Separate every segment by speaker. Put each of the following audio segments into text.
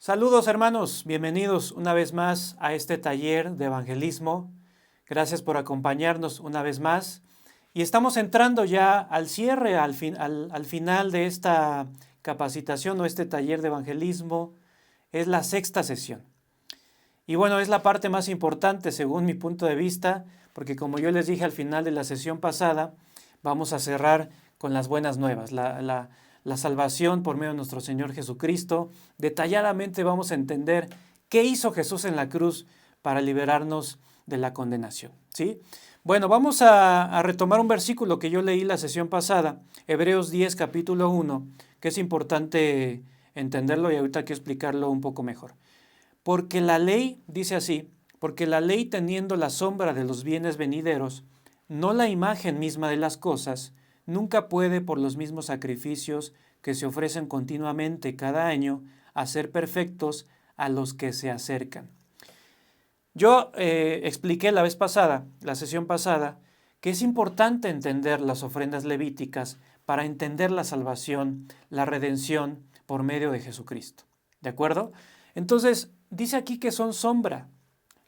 Speaker 1: Saludos hermanos, bienvenidos una vez más a este taller de evangelismo. Gracias por acompañarnos una vez más. Y estamos entrando ya al cierre, al final de esta capacitación o este taller de evangelismo. Es la sexta sesión. Y bueno, es la parte más importante según mi punto de vista, porque como yo les dije al final de la sesión pasada, vamos a cerrar con las buenas nuevas, la salvación por medio de nuestro Señor Jesucristo. Detalladamente vamos a entender qué hizo Jesús en la cruz para liberarnos de la condenación, ¿sí? Bueno, vamos a retomar un versículo que yo leí la sesión pasada, Hebreos 10, capítulo 1, que es importante entenderlo y ahorita quiero explicarlo un poco mejor. Porque la ley, dice así, porque la ley teniendo la sombra de los bienes venideros, no la imagen misma de las cosas, nunca puede por los mismos sacrificios que se ofrecen continuamente cada año hacer perfectos a los que se acercan. Yo expliqué la vez pasada, la sesión pasada, que es importante entender las ofrendas levíticas para entender la salvación, la redención por medio de Jesucristo. ¿De acuerdo? Entonces, dice aquí que son sombra.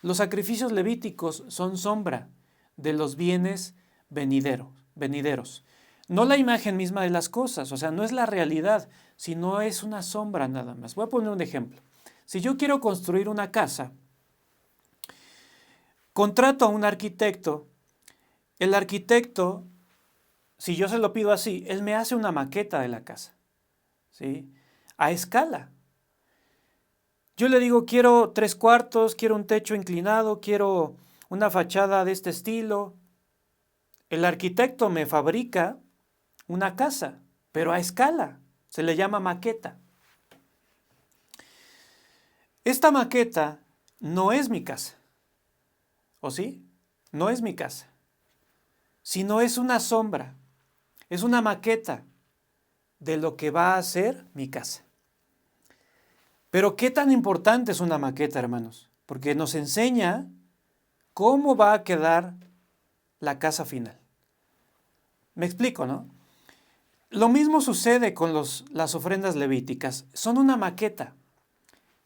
Speaker 1: Los sacrificios levíticos son sombra de los bienes venideros. No la imagen misma de las cosas, o sea, no es la realidad, sino es una sombra nada más. Voy a poner un ejemplo. Si yo quiero construir una casa, contrato a un arquitecto, el arquitecto, si yo se lo pido así, él me hace una maqueta de la casa, ¿sí? A escala. Yo le digo, quiero 3 cuartos, quiero un techo inclinado, quiero una fachada de este estilo. El arquitecto me fabrica una casa, pero a escala. Se le llama maqueta. Esta maqueta no es mi casa. ¿O sí? No es mi casa. Sino es una sombra. Es una maqueta de lo que va a ser mi casa. Pero ¿qué tan importante es una maqueta, hermanos? Porque nos enseña cómo va a quedar la casa final. Me explico, ¿no? Lo mismo sucede con las ofrendas levíticas. Son una maqueta,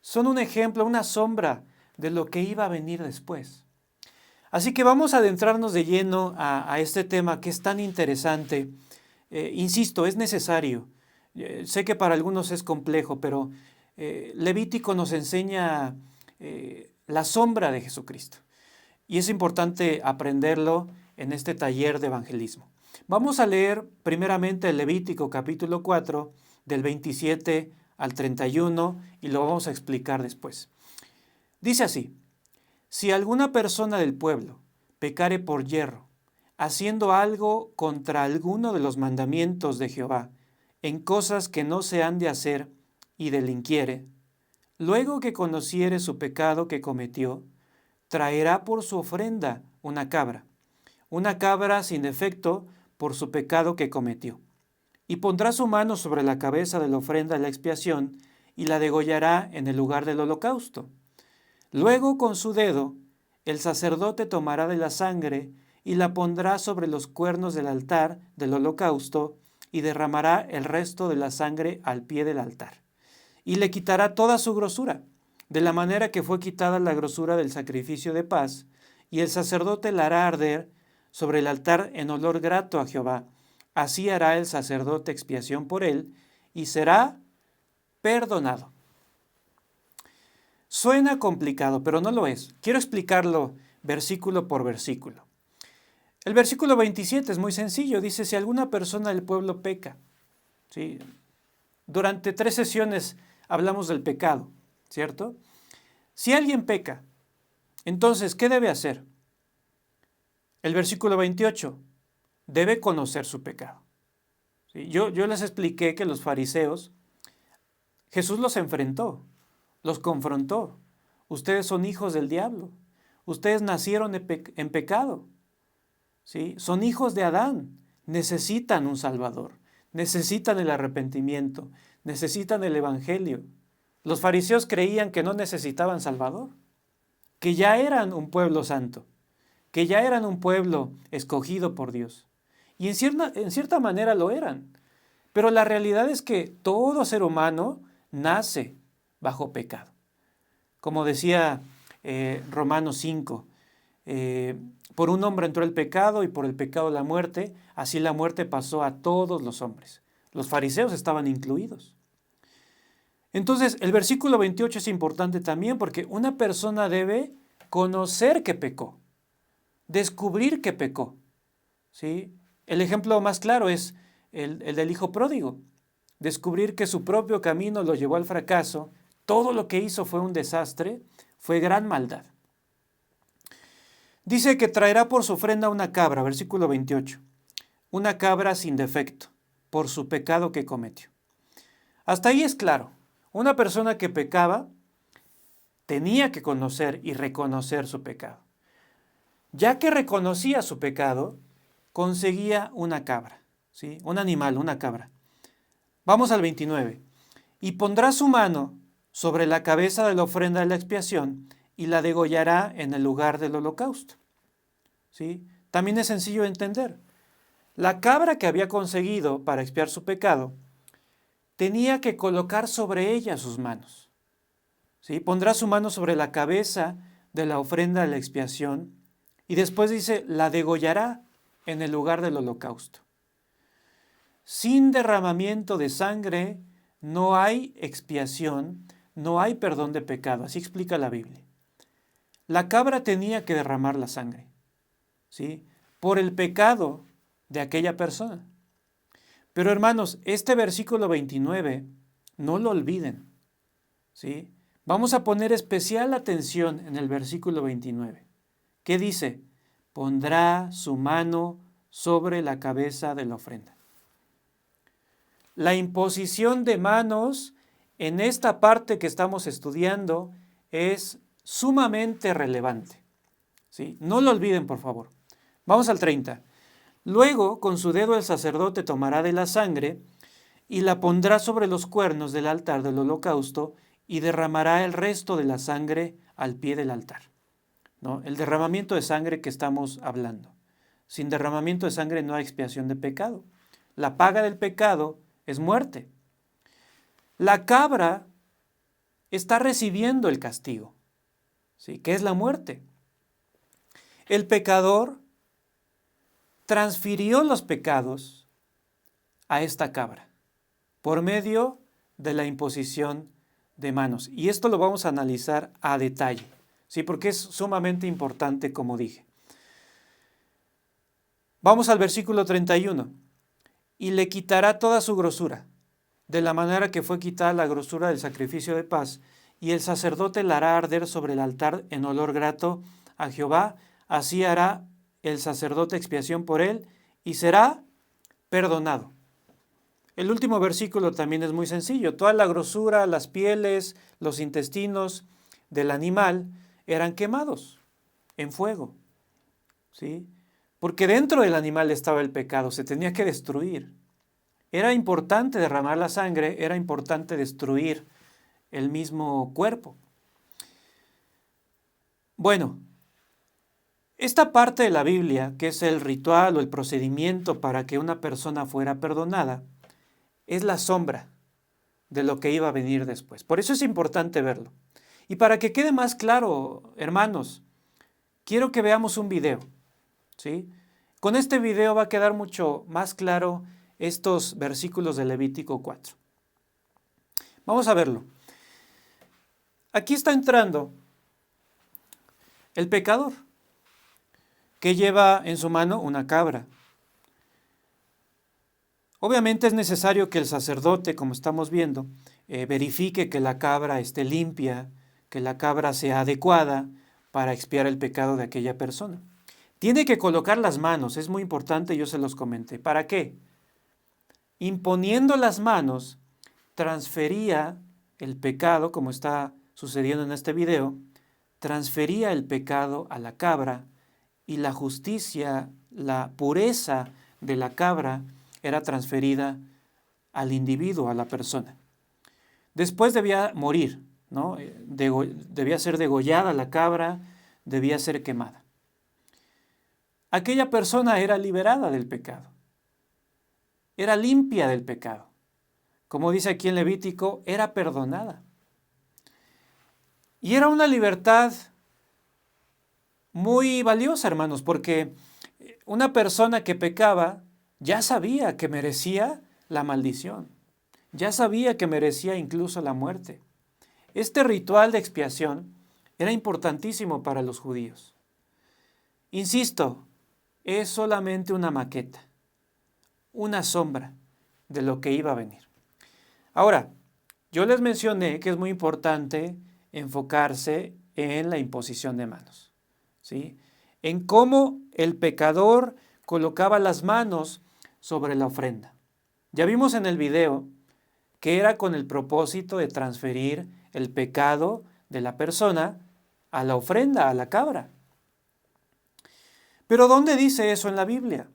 Speaker 1: son un ejemplo, una sombra de lo que iba a venir después. Así que vamos a adentrarnos de lleno a este tema que es tan interesante. Insisto, es necesario. Sé que para algunos es complejo, pero Levítico nos enseña la sombra de Jesucristo. Y es importante aprenderlo en este taller de evangelismo. Vamos a leer primeramente el Levítico capítulo 4, del 27 al 31, y lo vamos a explicar después. Dice así: si alguna persona del pueblo pecare por yerro, haciendo algo contra alguno de los mandamientos de Jehová, en cosas que no se han de hacer, y delinquiere, luego que conociere su pecado que cometió, traerá por su ofrenda una cabra sin defecto por su pecado que cometió, y pondrá su mano sobre la cabeza de la ofrenda de la expiación, y la degollará en el lugar del holocausto. Luego con su dedo el sacerdote tomará de la sangre y la pondrá sobre los cuernos del altar del holocausto, y derramará el resto de la sangre al pie del altar. Y le quitará toda su grosura, de la manera que fue quitada la grosura del sacrificio de paz, y el sacerdote la hará arder sobre el altar en olor grato a Jehová. Así hará el sacerdote expiación por él, y será perdonado. Suena complicado, pero no lo es. Quiero explicarlo versículo por versículo. El versículo 27 es muy sencillo. Dice, si alguna persona del pueblo peca. ¿Sí? Durante 3 sesiones hablamos del pecado, ¿cierto? Si alguien peca, entonces, ¿qué debe hacer? El versículo 28, debe conocer su pecado. ¿Sí? Yo les expliqué que los fariseos, Jesús los enfrentó, los confrontó. Ustedes son hijos del diablo. Ustedes nacieron en pecado. ¿Sí? Son hijos de Adán. Necesitan un Salvador. Necesitan el arrepentimiento. Necesitan el Evangelio. Los fariseos creían que no necesitaban Salvador, que ya eran un pueblo santo, que ya eran un pueblo escogido por Dios. Y en cierta manera lo eran. Pero la realidad es que todo ser humano nace bajo pecado. Como decía Romanos 5, por un hombre entró el pecado y por el pecado la muerte, así la muerte pasó a todos los hombres. Los fariseos estaban incluidos. Entonces, el versículo 28 es importante también porque una persona debe conocer que pecó, descubrir que pecó. ¿Sí? El ejemplo más claro es el del hijo pródigo. Descubrir que su propio camino lo llevó al fracaso, todo lo que hizo fue un desastre, fue gran maldad. Dice que traerá por su ofrenda una cabra, versículo 28, una cabra sin defecto, por su pecado que cometió. Hasta ahí es claro, una persona que pecaba tenía que conocer y reconocer su pecado. Ya que reconocía su pecado, conseguía una cabra, ¿sí? Un animal, una cabra. Vamos al 29. Y pondrá su mano sobre la cabeza de la ofrenda de la expiación y la degollará en el lugar del holocausto. ¿Sí? También es sencillo de entender. La cabra que había conseguido para expiar su pecado tenía que colocar sobre ella sus manos. ¿Sí? Pondrá su mano sobre la cabeza de la ofrenda de la expiación y después dice, la degollará en el lugar del holocausto. Sin derramamiento de sangre no hay expiación, no hay perdón de pecado. Así explica la Biblia. La cabra tenía que derramar la sangre, ¿sí? Por el pecado de aquella persona. Pero hermanos, este versículo 29, no lo olviden, ¿sí? Vamos a poner especial atención en el versículo 29. ¿Qué dice? Pondrá su mano sobre la cabeza de la ofrenda. La imposición de manos en esta parte que estamos estudiando es sumamente relevante, ¿sí? No lo olviden, por favor. Vamos al 30. Luego, con su dedo el sacerdote tomará de la sangre y la pondrá sobre los cuernos del altar del holocausto y derramará el resto de la sangre al pie del altar, ¿no? El derramamiento de sangre que estamos hablando. Sin derramamiento de sangre no hay expiación de pecado. La paga del pecado es muerte. La cabra está recibiendo el castigo, ¿sí? Que es la muerte. El pecador transfirió los pecados a esta cabra por medio de la imposición de manos. Y esto lo vamos a analizar a detalle, ¿sí? Porque es sumamente importante, como dije. Vamos al versículo 31. Y le quitará toda su grosura, de la manera que fue quitada la grosura del sacrificio de paz, y el sacerdote la hará arder sobre el altar en olor grato a Jehová. Así hará el sacerdote expiación por él, y será perdonado. El último versículo también es muy sencillo. Toda la grosura, las pieles, los intestinos del animal eran quemados en fuego, ¿sí? Porque dentro del animal estaba el pecado, se tenía que destruir. Era importante derramar la sangre, era importante destruir el mismo cuerpo. Bueno, esta parte de la Biblia, que es el ritual o el procedimiento para que una persona fuera perdonada, es la sombra de lo que iba a venir después. Por eso es importante verlo. Y para que quede más claro, hermanos, quiero que veamos un video, ¿sí? Con este video va a quedar mucho más claro estos versículos de Levítico 4. Vamos a verlo. Aquí está entrando el pecador, que lleva en su mano una cabra. Obviamente es necesario que el sacerdote, como estamos viendo, verifique que la cabra esté limpia, que la cabra sea adecuada para expiar el pecado de aquella persona. Tiene que colocar las manos, es muy importante, yo se los comenté. ¿Para qué? Imponiendo las manos, transfería el pecado, como está sucediendo en este video, transfería el pecado a la cabra y la justicia, la pureza de la cabra era transferida al individuo, a la persona. Después debía morir, ¿no? Debía ser degollada la cabra, debía ser quemada. Aquella persona era liberada del pecado, era limpia del pecado. Como dice aquí en Levítico, era perdonada. Y era una libertad muy valiosa, hermanos, porque una persona que pecaba ya sabía que merecía la maldición, ya sabía que merecía incluso la muerte. Este ritual de expiación era importantísimo para los judíos. Insisto, es solamente una maqueta, una sombra de lo que iba a venir. Ahora, yo les mencioné que es muy importante enfocarse en la imposición de manos, ¿sí? En cómo el pecador colocaba las manos sobre la ofrenda. Ya vimos en el video que era con el propósito de transferir el pecado de la persona a la ofrenda, a la cabra. Pero ¿dónde dice eso en la Biblia?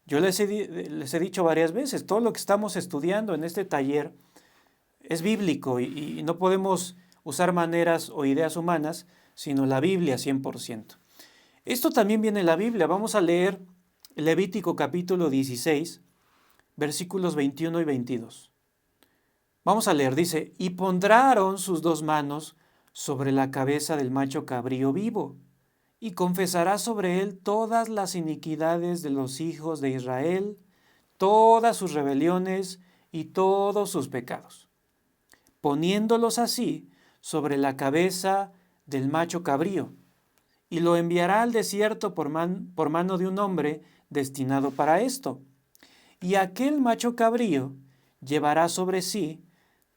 Speaker 1: Yo les he dicho varias veces, todo lo que estamos estudiando en este taller es bíblico y no podemos usar maneras o ideas humanas, sino la Biblia 100%. Esto también viene en la Biblia. Vamos a leer Levítico capítulo 16, versículos 21 y 22. Vamos a leer, dice, y pondrá Aarón sus dos manos sobre la cabeza del macho cabrío vivo, y confesará sobre él todas las iniquidades de los hijos de Israel, todas sus rebeliones y todos sus pecados, poniéndolos así sobre la cabeza del macho cabrío, y lo enviará al desierto por mano de un hombre destinado para esto. Y aquel macho cabrío llevará sobre sí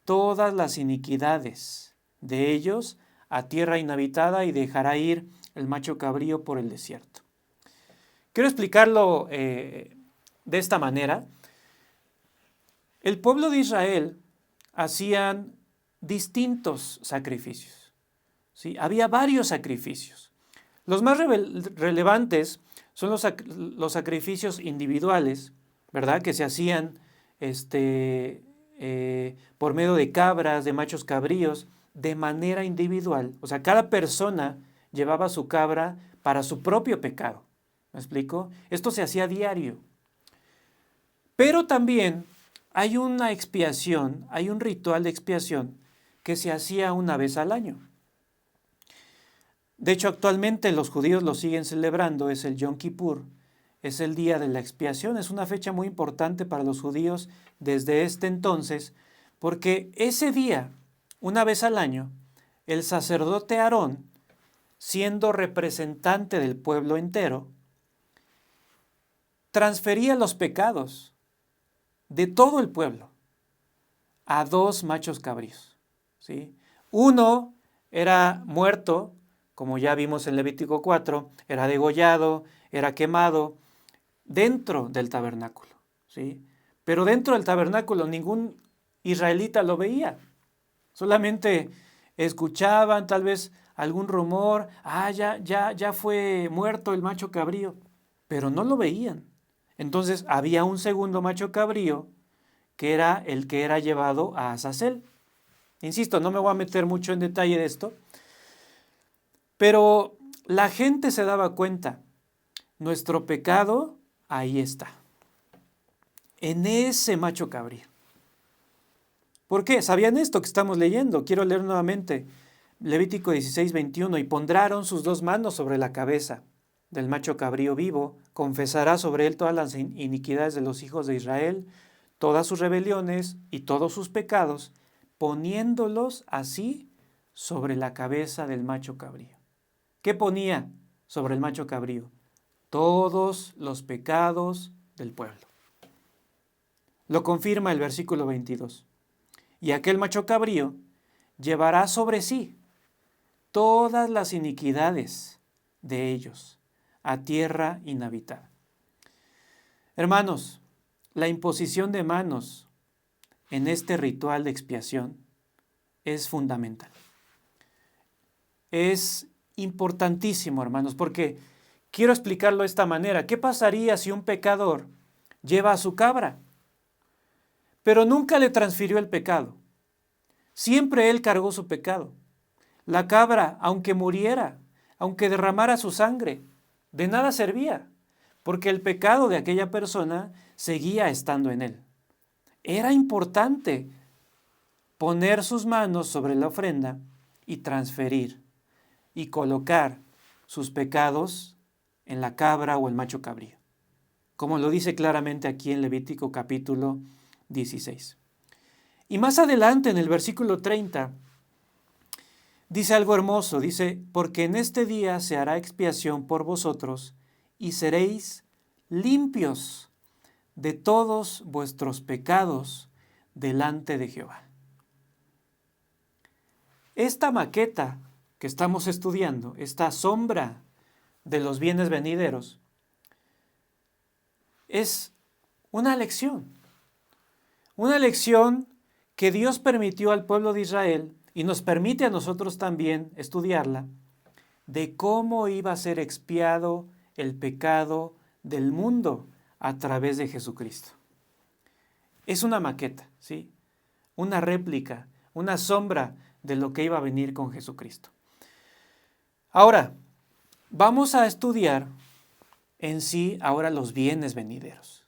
Speaker 1: todas las iniquidades de ellos a tierra inhabitada y dejará ir el macho cabrío por el desierto. Quiero explicarlo de esta manera. El pueblo de Israel hacían distintos sacrificios, ¿sí? Había varios sacrificios. Los más relevantes son los sacrificios individuales, ¿verdad? Que se hacían por medio de cabras, de machos cabríos, de manera individual. O sea, cada persona llevaba su cabra para su propio pecado. ¿Me explico? Esto se hacía diario. Pero también hay una expiación, hay un ritual de expiación que se hacía una vez al año. De hecho, actualmente los judíos lo siguen celebrando, es el Yom Kippur, es el día de la expiación, es una fecha muy importante para los judíos desde este entonces, porque ese día, una vez al año, el sacerdote Aarón, siendo representante del pueblo entero, transfería los pecados de todo el pueblo a dos machos cabríos, ¿sí? Uno era muerto, como ya vimos en Levítico 4, era degollado, era quemado dentro del tabernáculo, ¿sí? Pero dentro del tabernáculo ningún israelita lo veía, solamente escuchaban tal vez algún rumor, ya fue muerto el macho cabrío, pero no lo veían. Entonces había un segundo macho cabrío que era el que era llevado a Azazel. Insisto, no me voy a meter mucho en detalle de esto, pero la gente se daba cuenta, nuestro pecado ahí está, en ese macho cabrío. ¿Por qué? ¿Sabían esto que estamos leyendo? Quiero leer nuevamente Levítico 16, 21. Y pondrán sus dos manos sobre la cabeza del macho cabrío vivo, confesará sobre él todas las iniquidades de los hijos de Israel, todas sus rebeliones y todos sus pecados, poniéndolos así sobre la cabeza del macho cabrío. ¿Qué ponía sobre el macho cabrío? Todos los pecados del pueblo. Lo confirma el versículo 22. Y aquel macho cabrío llevará sobre sí todas las iniquidades de ellos a tierra inhabitada. Hermanos, la imposición de manos en este ritual de expiación es fundamental. Es importantísimo, hermanos, porque quiero explicarlo de esta manera. ¿Qué pasaría si un pecador lleva a su cabra, pero nunca le transfirió el pecado? Siempre él cargó su pecado. La cabra, aunque muriera, aunque derramara su sangre, de nada servía, porque el pecado de aquella persona seguía estando en él. Era importante poner sus manos sobre la ofrenda y transferir y colocar sus pecados en la cabra o el macho cabrío, como lo dice claramente aquí en Levítico capítulo 16. Y más adelante en el versículo 30 dice algo hermoso, dice, porque en este día se hará expiación por vosotros y seréis limpios de todos vuestros pecados delante de Jehová. Esta maqueta que estamos estudiando, esta sombra de los bienes venideros, es una lección que Dios permitió al pueblo de Israel y nos permite a nosotros también estudiarla, de cómo iba a ser expiado el pecado del mundo a través de Jesucristo. Es una maqueta, ¿sí? Una réplica, una sombra de lo que iba a venir con Jesucristo. Ahora, vamos a estudiar en sí ahora los bienes venideros.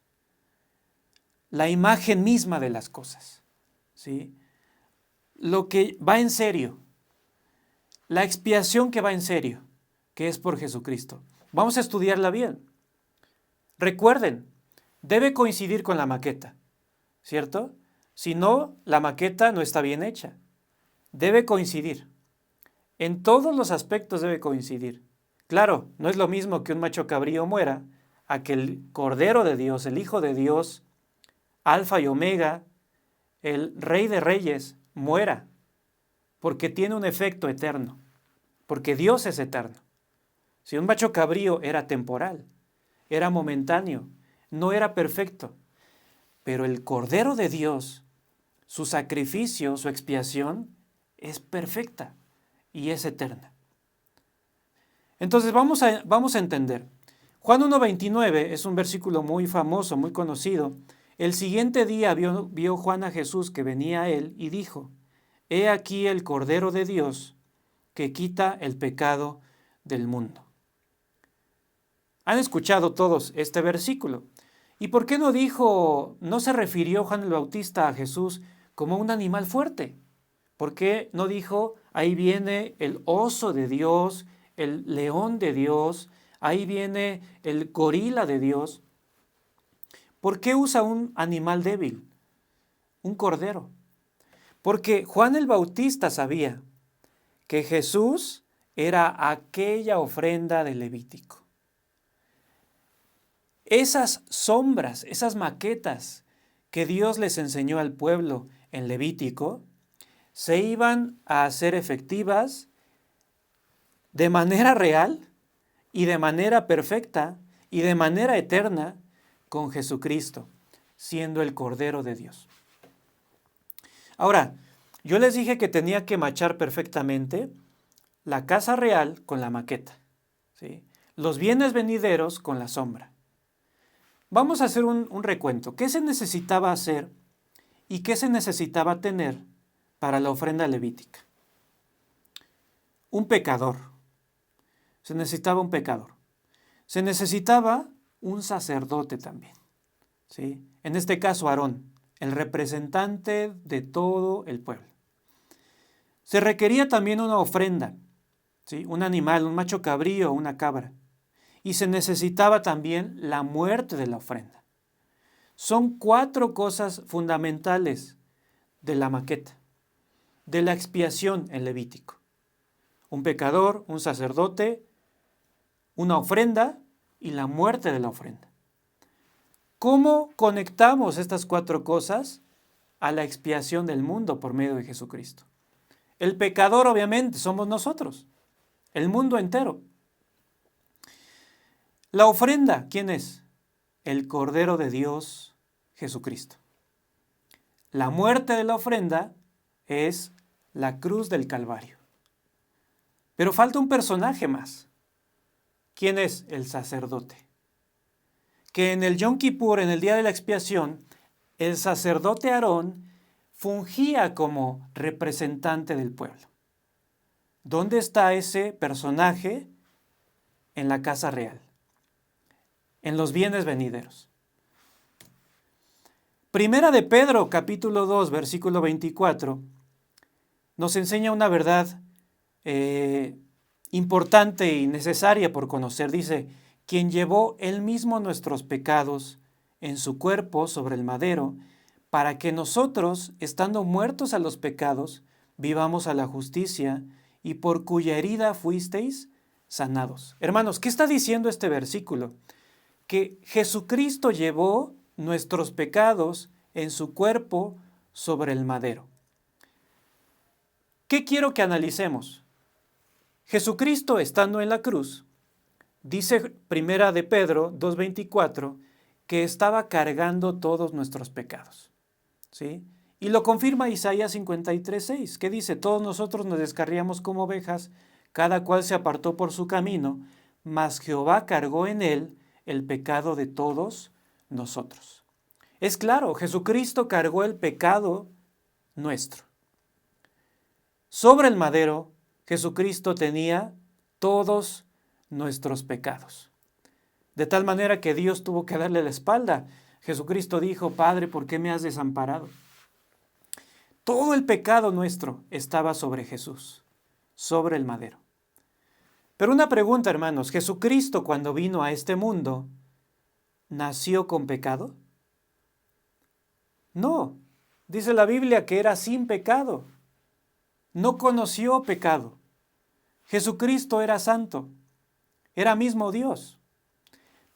Speaker 1: La imagen misma de las cosas, ¿sí? Lo que va en serio, la expiación que va en serio, que es por Jesucristo. Vamos a estudiarla bien. Recuerden, debe coincidir con la maqueta, ¿cierto? Si no, la maqueta no está bien hecha. Debe coincidir. En todos los aspectos debe coincidir. Claro, no es lo mismo que un macho cabrío muera a que el Cordero de Dios, el Hijo de Dios, Alfa y Omega, el Rey de Reyes, muera, porque tiene un efecto eterno, porque Dios es eterno. Si un macho cabrío era temporal, era momentáneo, no era perfecto, pero el Cordero de Dios, su sacrificio, su expiación, es perfecta y es eterna. Entonces vamos a entender. Juan 1:29 es un versículo muy famoso, muy conocido. El siguiente día vio Juan a Jesús que venía a él y dijo, he aquí el Cordero de Dios que quita el pecado del mundo. Han escuchado todos este versículo. ¿Y por qué no se refirió Juan el Bautista a Jesús como un animal fuerte? ¿Por qué no dijo, ahí viene el oso de Dios, el león de Dios, ahí viene el gorila de Dios? ¿Por qué usa un animal débil, un cordero? Porque Juan el Bautista sabía que Jesús era aquella ofrenda de Levítico. Esas sombras, esas maquetas que Dios les enseñó al pueblo en Levítico, se iban a hacer efectivas de manera real y de manera perfecta y de manera eterna con Jesucristo, siendo el Cordero de Dios. Ahora, yo les dije que tenía que machar perfectamente la casa real con la maqueta, ¿sí? Los bienes venideros con la sombra. Vamos a hacer un recuento. ¿Qué se necesitaba hacer y qué se necesitaba tener para la ofrenda levítica? Un pecador. Se necesitaba un pecador. Se necesitaba un sacerdote también, ¿sí? En este caso, Aarón, el representante de todo el pueblo. Se requería también una ofrenda, ¿sí? Un animal, un macho cabrío o una cabra. Y se necesitaba también la muerte de la ofrenda. Son 4 cosas fundamentales de la maqueta, de la expiación en Levítico. Un pecador, un sacerdote, una ofrenda y la muerte de la ofrenda. ¿Cómo conectamos estas 4 cosas a la expiación del mundo por medio de Jesucristo? El pecador, obviamente, somos nosotros, el mundo entero. La ofrenda, ¿quién es? El Cordero de Dios, Jesucristo. La muerte de la ofrenda es la cruz del Calvario. Pero falta un personaje más. ¿Quién es? El sacerdote. Que en el Yom Kippur, en el día de la expiación, el sacerdote Aarón fungía como representante del pueblo. ¿Dónde está ese personaje? En la casa real, en los bienes venideros. Primera de Pedro, capítulo 2, versículo 24, nos enseña una verdad eh, importante y necesaria por conocer. Dice, quien llevó él mismo nuestros pecados en su cuerpo sobre el madero, para que nosotros, estando muertos a los pecados, vivamos a la justicia, y por cuya herida fuisteis sanados. Hermanos, ¿qué está diciendo este versículo? Que Jesucristo llevó nuestros pecados en su cuerpo sobre el madero. ¿Qué quiero que analicemos? Jesucristo, estando en la cruz, dice Primera de Pedro 2:24, que estaba cargando todos nuestros pecados, ¿sí? Y lo confirma Isaías 53:6, que dice, todos nosotros nos descarriamos como ovejas, cada cual se apartó por su camino, mas Jehová cargó en él el pecado de todos nosotros. Es claro, Jesucristo cargó el pecado nuestro. Sobre el madero, Jesucristo tenía todos nuestros pecados. De tal manera que Dios tuvo que darle la espalda. Jesucristo dijo, Padre, ¿por qué me has desamparado? Todo el pecado nuestro estaba sobre Jesús, sobre el madero. Pero una pregunta, hermanos, ¿Jesucristo cuando vino a este mundo nació con pecado? No, dice la Biblia que era sin pecado. No conoció pecado. Jesucristo era santo, era mismo Dios.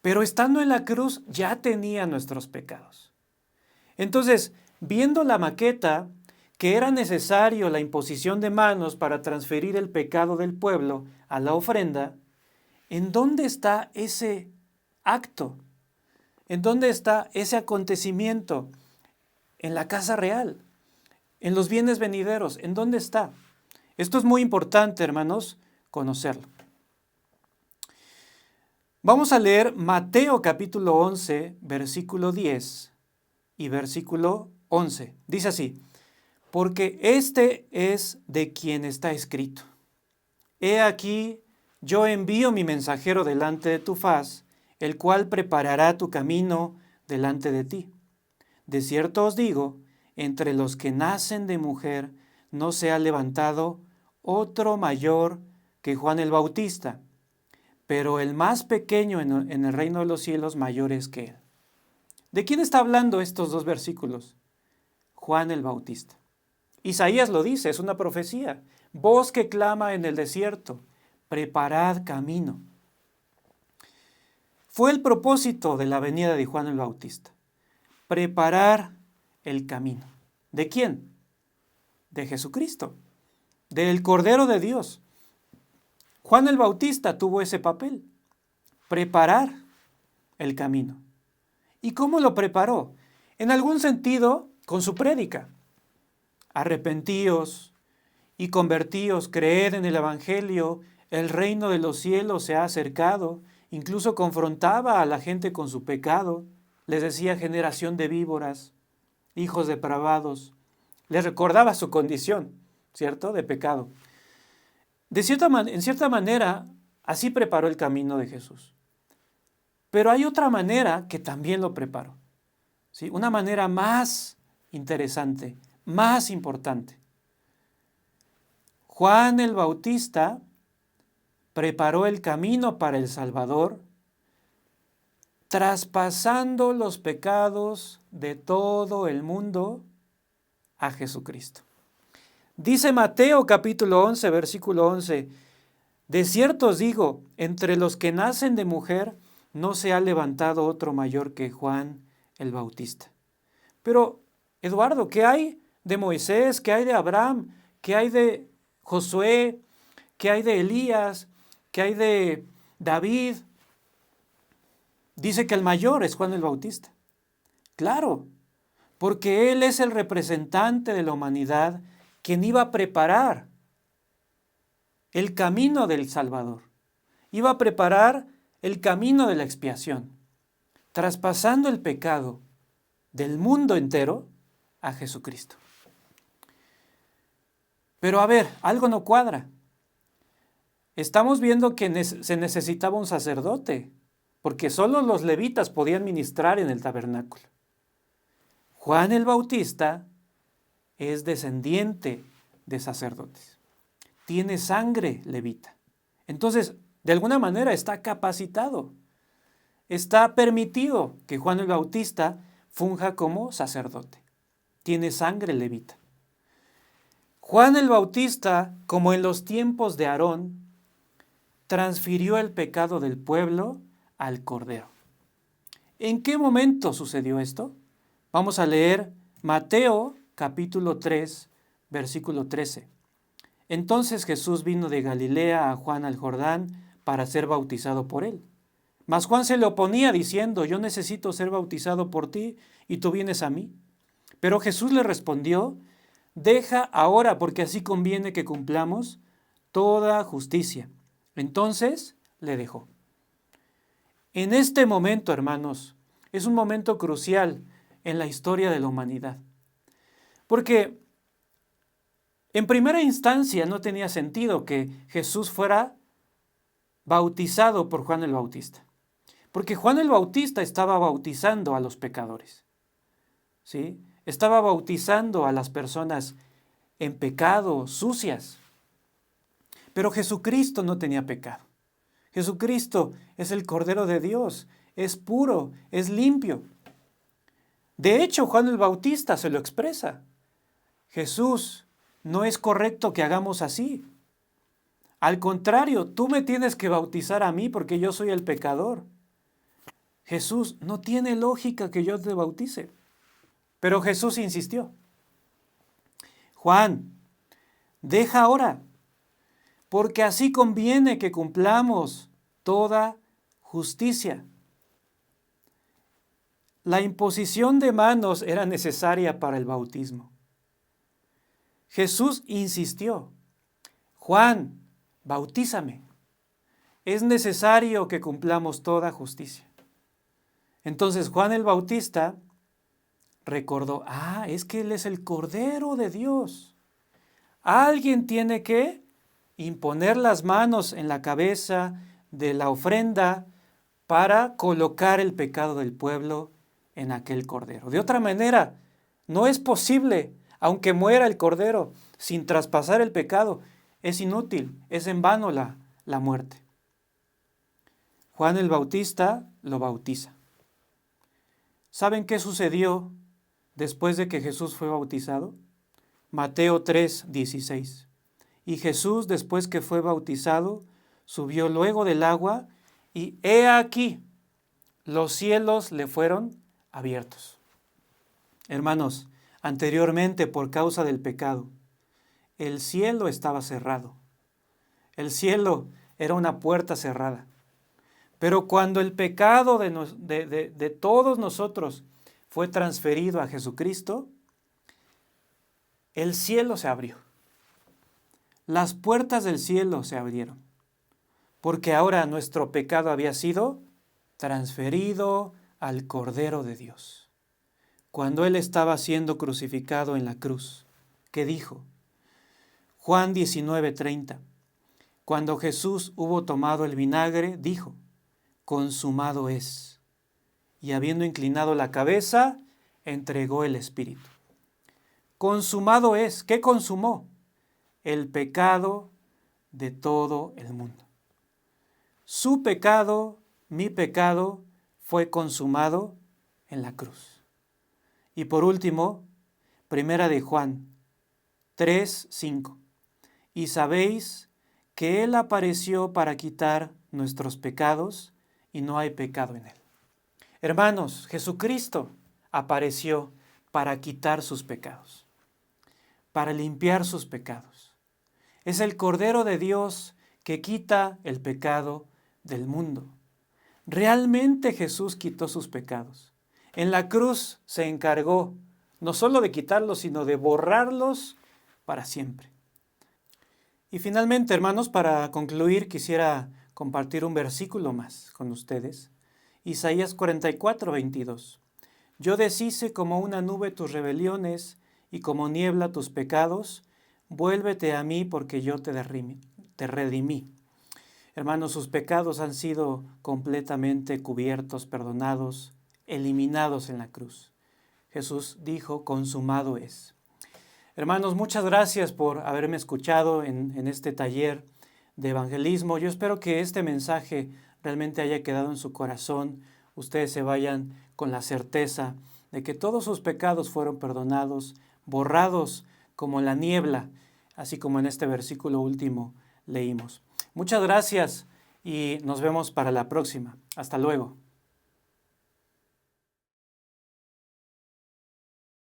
Speaker 1: Pero estando en la cruz ya tenía nuestros pecados. Entonces, viendo la maqueta, que era necesario la imposición de manos para transferir el pecado del pueblo a la ofrenda, ¿en dónde está ese acto? ¿En dónde está ese acontecimiento? En la casa real, en los bienes venideros, ¿en dónde está? Esto es muy importante, hermanos, conocerlo. Vamos a leer Mateo capítulo 11, versículo 10 y versículo 11. Dice así, porque este es de quien está escrito. He aquí, yo envío mi mensajero delante de tu faz, el cual preparará tu camino delante de ti. De cierto os digo, entre los que nacen de mujer no se ha levantado otro mayor que Juan el Bautista, pero el más pequeño en el reino de los cielos mayor es que él. ¿De quién está hablando estos dos versículos? Juan el Bautista. Isaías lo dice, es una profecía. Voz que clama en el desierto, preparad camino. Fue el propósito de la venida de Juan el Bautista. Preparar el camino. ¿De quién? De Jesucristo, del Cordero de Dios. Juan el Bautista tuvo ese papel, preparar el camino. ¿Y cómo lo preparó? En algún sentido, con su prédica. Arrepentíos y convertíos, creed en el Evangelio, el reino de los cielos se ha acercado. Incluso confrontaba a la gente con su pecado. Les decía generación de víboras, hijos depravados. Les recordaba su condición, ¿cierto?, de pecado. En cierta manera, así preparó el camino de Jesús. Pero hay otra manera que también lo preparó, ¿sí? Una manera más interesante, más importante. Juan el Bautista preparó el camino para el Salvador, traspasando los pecados de todo el mundo a Jesucristo. Dice Mateo capítulo 11, versículo 11, de cierto os digo, entre los que nacen de mujer no se ha levantado otro mayor que Juan el Bautista. Pero, Eduardo, ¿qué hay de Moisés? ¿Qué hay de Abraham? ¿Qué hay de Josué? ¿Qué hay de Elías? ¿Qué hay de David? Dice que el mayor es Juan el Bautista. Claro, porque él es el representante de la humanidad quien iba a preparar el camino del Salvador. Iba a preparar el camino de la expiación, traspasando el pecado del mundo entero a Jesucristo. Pero a ver, algo no cuadra. Estamos viendo que se necesitaba un sacerdote, porque solo los levitas podían ministrar en el tabernáculo. Juan el Bautista es descendiente de sacerdotes. tiene sangre levita. Entonces, de alguna manera está capacitado, está permitido que Juan el Bautista funja como sacerdote. Tiene sangre levita. Juan el Bautista, como en los tiempos de Aarón, transfirió el pecado del pueblo al Cordero. ¿En qué momento sucedió esto? Vamos a leer Mateo capítulo 3, versículo 13. Entonces Jesús vino de Galilea a Juan al Jordán para ser bautizado por él. Mas Juan se le oponía diciendo, yo necesito ser bautizado por ti y tú vienes a mí. Pero Jesús le respondió, deja ahora porque así conviene que cumplamos toda justicia. Entonces le dejó. En este momento, hermanos, es un momento crucial en la historia de la humanidad. Porque en primera instancia no tenía sentido que Jesús fuera bautizado por Juan el Bautista. Porque Juan el Bautista estaba bautizando a los pecadores. ¿Sí? Estaba bautizando a las personas en pecado, sucias. Pero Jesucristo no tenía pecado. Jesucristo es el Cordero de Dios, es puro, es limpio. De hecho, Juan el Bautista se lo expresa. Jesús, no es correcto que hagamos así. Al contrario, tú me tienes que bautizar a mí porque yo soy el pecador. Jesús, no tiene lógica que yo te bautice. Pero Jesús insistió. Juan, deja ahora, porque así conviene que cumplamos toda justicia. La imposición de manos era necesaria para el bautismo. Jesús insistió, Juan, bautízame. Es necesario que cumplamos toda justicia. Entonces Juan el Bautista recordó, es que Él es el Cordero de Dios. Alguien tiene que imponer las manos en la cabeza de la ofrenda para colocar el pecado del pueblo en aquel Cordero. De otra manera, no es posible, aunque muera el Cordero, sin traspasar el pecado. Es inútil, es en vano la muerte. Juan el Bautista lo bautiza. ¿Saben qué sucedió después de que Jesús fue bautizado? Mateo 3, 16. Y Jesús, después que fue bautizado, subió luego del agua y he aquí, los cielos le fueron abiertos. Hermanos, anteriormente por causa del pecado, el cielo estaba cerrado. El cielo era una puerta cerrada. Pero cuando el pecado de todos nosotros fue transferido a Jesucristo, el cielo se abrió. Las puertas del cielo se abrieron, porque ahora nuestro pecado había sido transferido al Cordero de Dios. Cuando Él estaba siendo crucificado en la cruz, ¿qué dijo? Juan 19:30. Cuando Jesús hubo tomado el vinagre, dijo, consumado es. Y habiendo inclinado la cabeza, entregó el Espíritu. Consumado es. ¿Qué consumó? El pecado de todo el mundo. Su pecado, mi pecado, fue consumado en la cruz. Y por último, primera de Juan 3:5. Y sabéis que Él apareció para quitar nuestros pecados y no hay pecado en Él. Hermanos, Jesucristo apareció para quitar sus pecados, para limpiar sus pecados. Es el Cordero de Dios que quita el pecado del mundo. Realmente Jesús quitó sus pecados. En la cruz se encargó no solo de quitarlos, sino de borrarlos para siempre. Y finalmente, hermanos, para concluir, quisiera compartir un versículo más con ustedes. Isaías 44:22. Yo deshice como una nube tus rebeliones y como niebla tus pecados. Vuélvete a mí porque yo te redimí. Hermanos, sus pecados han sido completamente cubiertos, perdonados, eliminados en la cruz. Jesús dijo, consumado es. Hermanos, muchas gracias por haberme escuchado en este taller de evangelismo. Yo espero que este mensaje realmente haya quedado en su corazón. Ustedes se vayan con la certeza de que todos sus pecados fueron perdonados, borrados como la niebla, así como en este versículo último leímos. Muchas gracias y nos vemos para la próxima. Hasta luego.